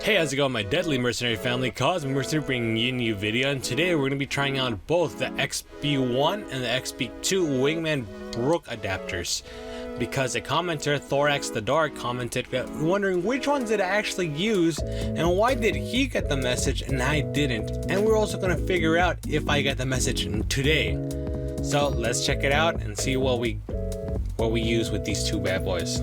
Hey, how's it going, my deadly mercenary family? Cosmic Mercenary bringing you a new video, and today we're going to be trying out both the XB1 and the XB2 Wingman brook adapters, because a commenter, Thorax the Dark, commented wondering which ones did I actually use and why did he get the message and I didn't. And we're also going to figure out if I get the message today. So let's check it out and see what we use with these two bad boys.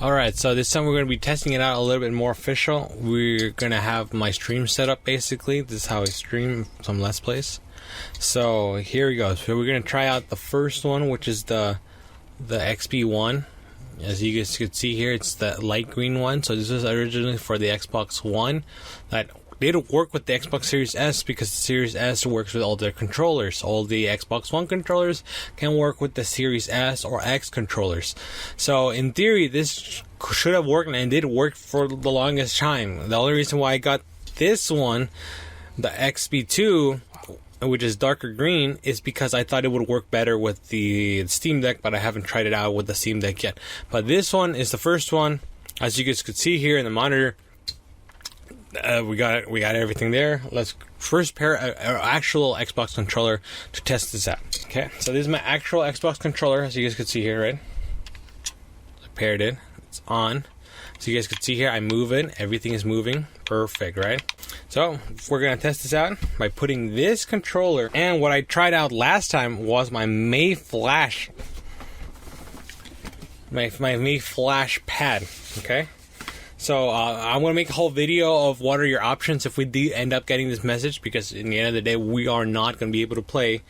Alright, so this time we're going to be testing it out a little bit more official. We're going to have my stream set up basically. This is how I stream some Let's Plays. So here we go. So we're going to try out the first one, which is the XB1. As you guys can see here, it's the light green one. So this was originally for the Xbox One. That didn't work with the Xbox Series S because the Series S works with all their controllers. All the Xbox One controllers can work with the Series S or X controllers. So in theory, this should have worked and did work for the longest time. The only reason why I got this one, the XB2, which is darker green, is because I thought it would work better with the Steam Deck, but I haven't tried it out with the Steam Deck yet. But this one is the first one. As you guys could see here in the monitor, we got everything there. Let's first pair our actual Xbox controller to test this out. Okay, so this is my actual Xbox controller, as you guys can see here, right? I paired it. It's on. So you guys can see here, I move it. Everything is moving. Perfect, right? So we're gonna test this out by putting this controller. And what I tried out last time was my May Flash, my May Flash pad. Okay. So I'm going to make a whole video of what are your options if we do end up getting this message, because in the end of the day we are not going to be able to play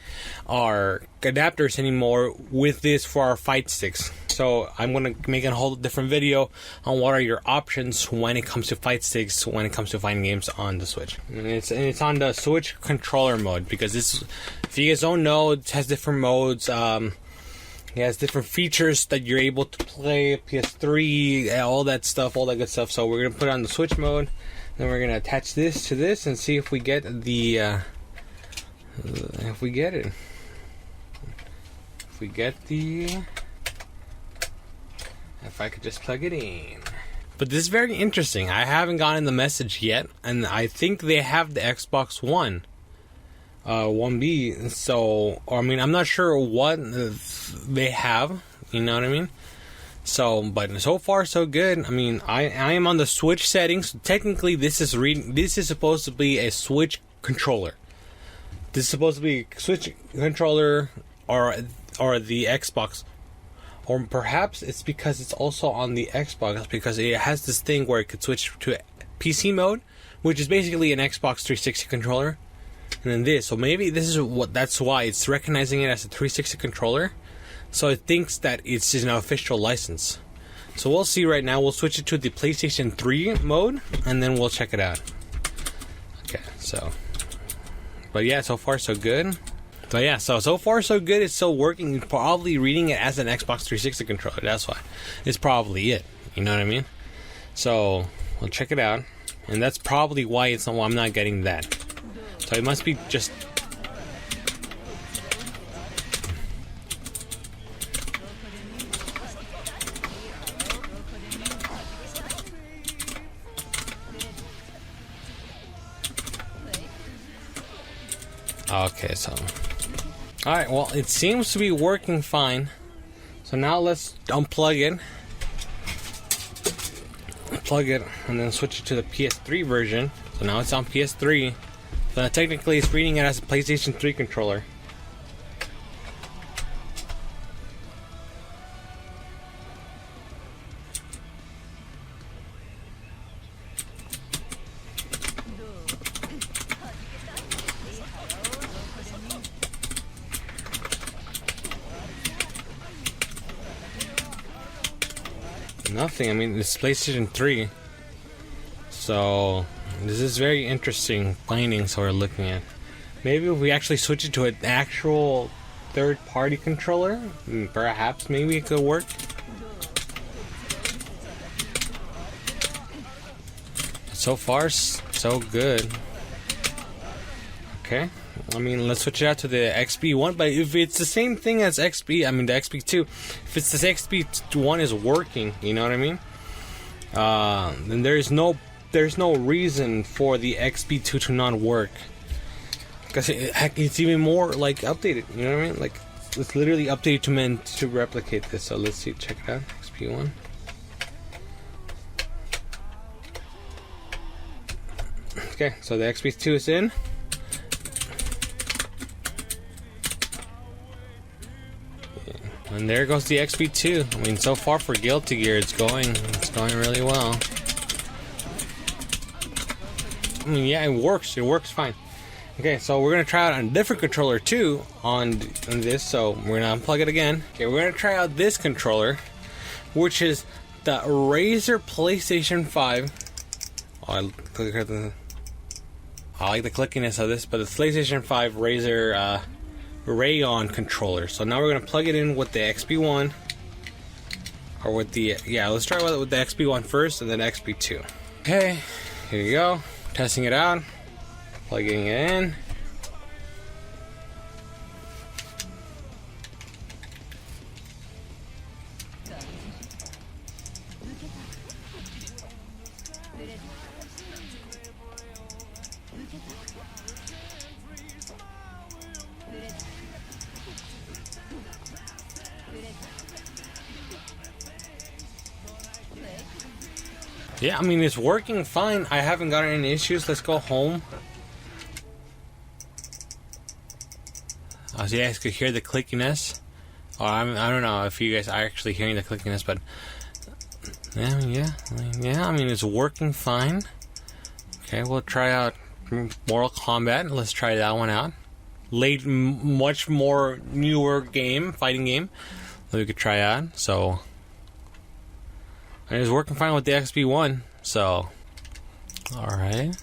our adapters anymore with this for our fight sticks. So I'm going to make a whole different video on what are your options when it comes to fight sticks, when it comes to fighting games on the Switch. And it's on the Switch controller mode, because this, if you guys don't know, it has different modes. It has different features that you're able to play, PS3, all that stuff, all that good stuff. So we're going to put it on the Switch mode. Then we're going to attach this to this and see if we get the, if we get it. If we get the, if I could just plug it in. But this is very interesting. I haven't gotten the message yet, and I think they have the Xbox One. 1B, so, or I mean, I'm not sure what they have, you know what I mean? So, but so far so good. I mean, I am on the Switch settings. Technically, this is supposed to be a Switch controller. This is supposed to be a Switch controller or the Xbox. Or perhaps it's because it's also on the Xbox, because it has this thing where it could switch to PC mode, which is basically an Xbox 360 controller. And then this, so maybe this is that's why it's recognizing it as a 360 controller, so it thinks that it's an official license. So we'll see. Right now we'll switch it to the PlayStation 3 mode and then we'll check it out. Okay, so, but yeah, so far so good. So yeah, so far so good. It's still working. You're probably reading it as an Xbox 360 controller. That's why it's probably it, you know what I mean? So we'll check it out, and that's probably why it's not, I'm not getting that. So it must be just... Okay, so... Alright, well, it seems to be working fine. So now let's unplug it. Plug it and then switch it to the PS3 version. So now it's on PS3. So technically it's reading it as a PlayStation 3 controller. Nothing, I mean, it's PlayStation 3. So this is very interesting findings we're looking at. Maybe if we actually switch it to an actual third-party controller, perhaps maybe it could work. So far, so good. Okay, I mean, let's switch it out to the XB1. But if it's the same thing as the XB2, if it's this XB1 is working, you know what I mean? Then there's no reason for the XB2 to not work. Because it's even more like updated, you know what I mean? Like it's literally updated to replicate this. So let's see, check it out, XB1. Okay, so the XB2 is in. And there goes the XB2. I mean, so far for Guilty Gear, it's going really well. I mean, yeah, it works fine. Okay, so we're gonna try out on a different controller too on this. So we're gonna unplug it again. Okay, we're gonna try out this controller, which is the Razer PlayStation 5. Oh, I like the clickiness of this, but the PlayStation 5 Razer Rayon controller. So now we're gonna plug it in with the XB1, or with the let's try with the XB1 first, and then XB2. Okay, here you go. Testing it out. Plugging it in. Yeah, I mean, it's working fine. I haven't gotten any issues. Let's go home. So you guys could hear the clickiness. Oh, I don't know if you guys are actually hearing the clickiness, but yeah, I mean, it's working fine. Okay, we'll try out Mortal Kombat. Let's try that one out. Much more newer fighting game that we could try out. So, and it's working fine with the XB1. So, all right.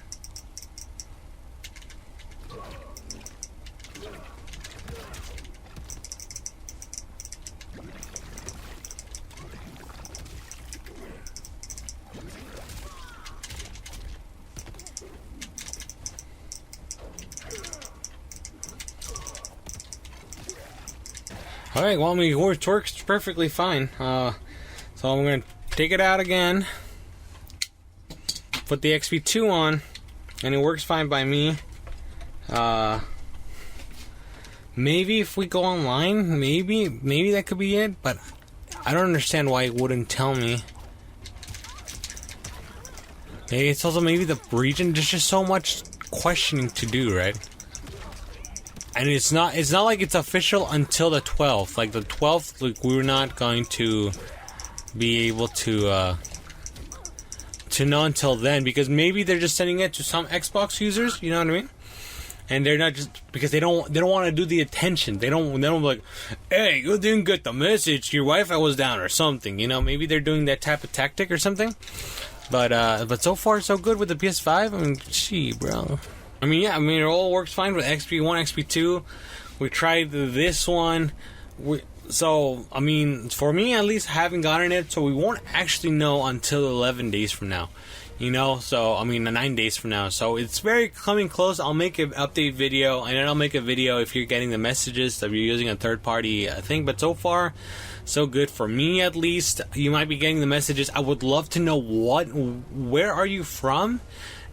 Alright, well, I mean, it works perfectly fine. So I'm going to take it out again, put the XB2 on, and it works fine by me. Maybe if we go online, maybe that could be it, but I don't understand why it wouldn't tell me. Maybe it's also the region. There's just so much questioning to do, right? And it's not like it's official until the 12th. Like the 12th, like, we're not going to be able to know until then, because maybe they're just sending it to some Xbox users, you know what I mean? And they're not, just because they don't want to do the attention. They don't be like, hey, you didn't get the message, your Wi-Fi was down or something, you know? Maybe they're doing that type of tactic or something. But so far so good with the PS5. I mean, gee, bro. I mean, yeah, I mean, it all works fine with XB1, XB2. We tried this one. So, I mean, for me at least, I haven't gotten it, so we won't actually know until 11 days from now. You know, so, I mean, 9 days from now. So, it's very coming close. I'll make an update video, and then I'll make a video if you're getting the messages that you're using a third-party thing. But so far, so good for me at least. You might be getting the messages. I would love to know where are you from?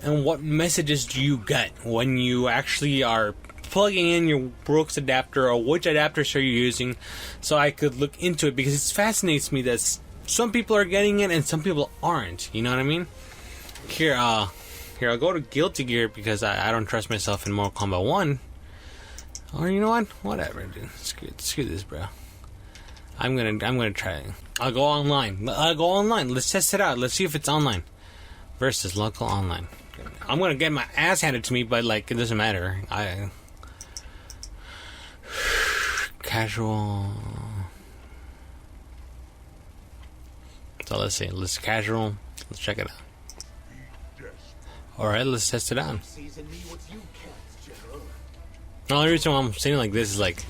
And what messages do you get when you actually are plugging in your Brooks adapter, or which adapters are you using, so I could look into it, because it fascinates me that some people are getting it and some people aren't, you know what I mean? Here I'll go to Guilty Gear, because I don't trust myself in Mortal Kombat 1. Or you know what? Whatever, dude. Screw this, bro. I'm gonna try it. I'll go online. Let's test it out. Let's see if it's online. Versus local online. I'm gonna get my ass handed to me, but like, it doesn't matter. Casual. So let's see. Let's casual. Let's check it out. Alright, let's test it out. The only reason why I'm saying like this is like,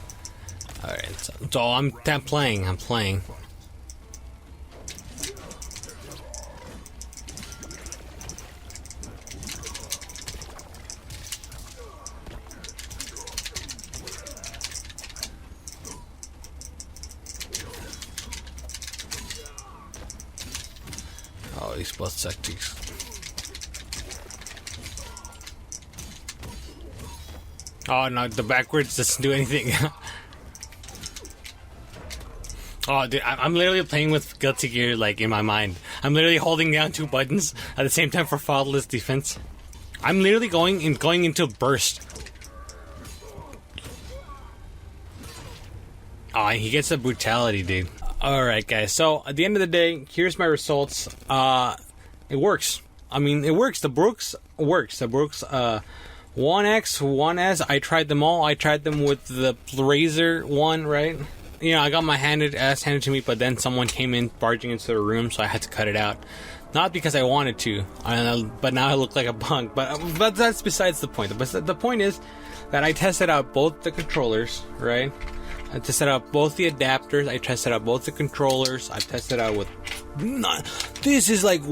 alright, so I'm playing. these both suck these. Oh no, the backwards doesn't do anything. Oh, dude, I'm literally playing with Guilty Gear, like, in my mind. I'm literally holding down 2 buttons at the same time for flawless defense. I'm literally going into burst. Oh, he gets the brutality, dude. Alright, guys, so at the end of the day, here's my results. It works. I mean, it works. The brooks works. The brooks, 1X, 1S, I tried them all. I tried them with the Razor one, right? You know, I got my ass handed to me, but then someone came in barging into the room, so I had to cut it out. Not because I wanted to, but now I look like a punk. But that's besides the point. The point is that I tested out both the controllers, right? I tested out both the adapters. I tested out both the controllers. I tested out with... This is like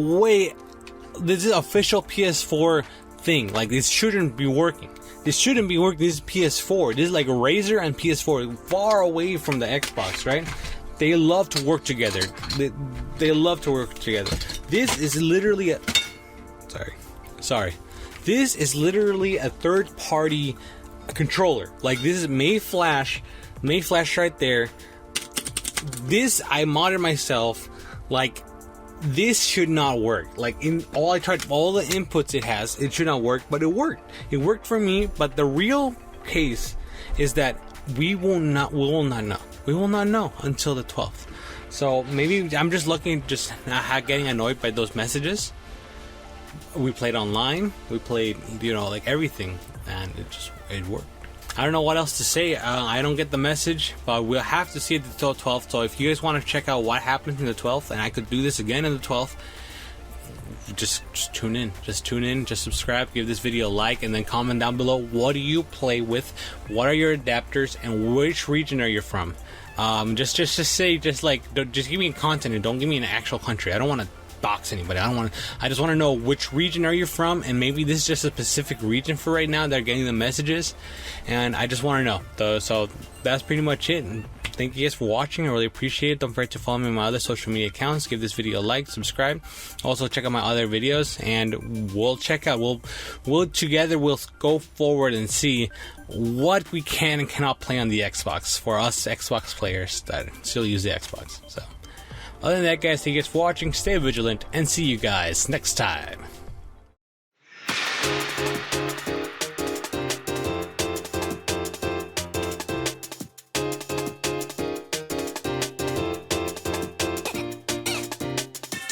this is official PS4 thing. Like, this shouldn't be working. This shouldn't be working. This is PS4. This is like Razer and PS4, far away from the Xbox, right? They love to work together. They love to work together. This is literally a... Sorry. This is literally a third-party controller. Like, this is May Flash right there. This, I modded myself. Like, this should not work. Like, I tried all the inputs it has, it should not work, but it worked. It worked for me, but the real case is that we will not know. We will not know until the 12th. So maybe I'm just looking, just not getting annoyed by those messages. We played online, we played, you know, like everything, and it worked. I don't know what else to say. I don't get the message, but we'll have to see it until 12th. So if you guys want to check out what happens in the 12th, and I could do this again in the 12th, just tune in. Just tune in. Just subscribe. Give this video a like, and then comment down below. What do you play with? What are your adapters, and which region are you from? Just give me content and don't give me an actual country. I don't want to box anybody. I just want to know which region are you from, and maybe this is just a specific region for right now. They're getting the messages, and I just want to know. So that's pretty much it. And thank you guys for watching. I really appreciate it. Don't forget to follow me on my other social media accounts. Give this video a like, subscribe. Also check out my other videos, and we'll together go forward and see what we can and cannot play on the Xbox for us Xbox players that still use the Xbox. So other than that, guys, thank you guys for watching. Stay vigilant, and see you guys next time.